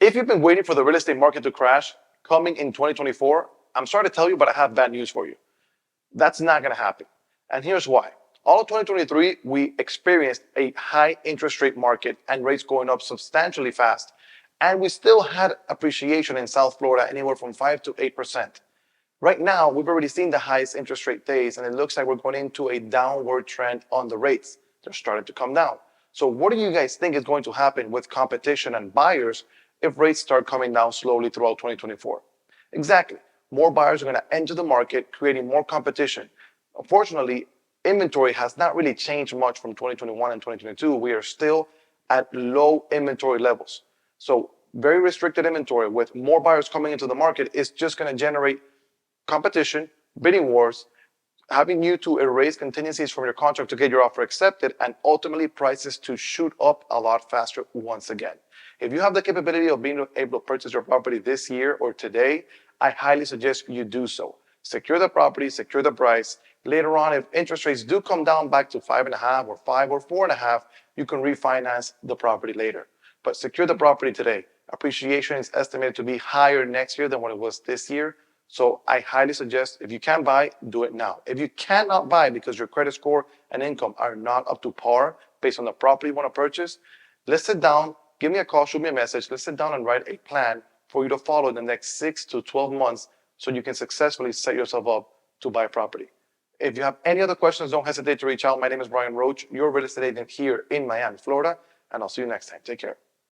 If you've been waiting for the real estate market to crash coming in 2024, I'm sorry to tell you, but I have bad news for you. That's not going to happen. And here's why. All of 2023, we experienced a high interest rate market and rates going up substantially fast. And we still had appreciation in South Florida anywhere from 5 to 8%. Right now, we've already seen the highest interest rate days, and it looks like we're going into a downward trend on the rates. They're starting to come down. So what do you guys think is going to happen with competition and buyers if rates start coming down slowly throughout 2024? Exactly. More buyers are going to enter the market, creating more competition. Unfortunately, inventory has not really changed much from 2021 and 2022. We are still at low inventory levels. So very restricted inventory with more buyers coming into the market is just going to generate competition, bidding wars, having you to erase contingencies from your contract to get your offer accepted, and ultimately prices to shoot up a lot faster once again. If you have the capability of being able to purchase your property this year or today, I highly suggest you do so. Secure the property, secure the price. Later on, if interest rates do come down back to 5.5 or 5 or 4.5, you can refinance the property later. But secure the property today. Appreciation is estimated to be higher next year than what it was this year. So I highly suggest if you can buy, do it now. If you cannot buy because your credit score and income are not up to par based on the property you want to purchase, let's sit down, give me a call, shoot me a message. Let's sit down and write a plan for you to follow in the next 6 to 12 months so you can successfully set yourself up to buy property. If you have any other questions, don't hesitate to reach out. My name is Bryan Roach, your real estate agent here in Miami, Florida, and I'll see you next time. Take care.